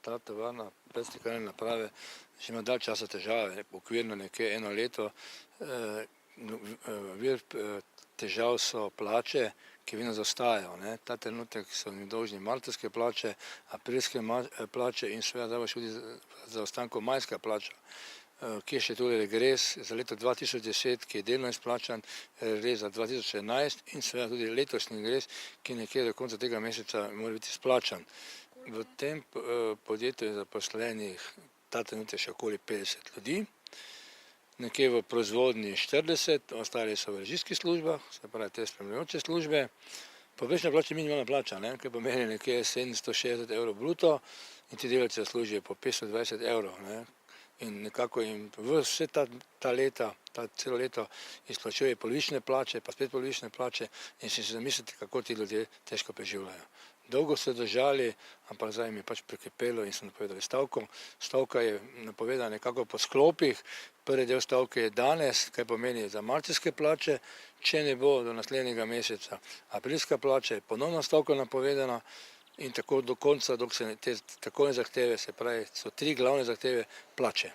ta tovarna predsteklene naprave že ima dalj časa težave, okvirno nekje 1 leto. Vir težav so plače, ki vedno zaostajajo. Ta trenutek so jim dolžni marcevske plače, aprilske plače in seveda zdaj tudi zaostankov majska plača. Kje še tole regres za leto 2010, ki je delno izplačan, regres za 2011 in seveda tudi letošnji regres, ki nekje do konca tega meseca mora biti izplačan. V tem podjetju je zaposlenih ta trenutek še okoli 50 ljudi, nekje v proizvodnji 40, ostali so v režijskih službah, se pravi te spremljajoče službe. Povprečna plača je minimalna plača, kar pomeni nekje 760 evrov bruto in ti delavci zaslužijo po 520 evrov. In nekako jim vse ta leta, celo leto izplačuje polovične plače, pa spet polovične plače in si zamislite, kako ti ljudje težko preživljajo. Dolgo so držali, ampak zdaj jim je pač prekipelo in so napovedali stavko. Stavka je napovedana nekako po sklopih. Prvi del stavke je danes, kaj pomeni za marcevske plače, če ne bo do naslednjega meseca aprilska plača, je ponovno stavka napovedana in tako do konca, dok se te takojne zahteve, se pravi, so 3 glavne zahteve plače.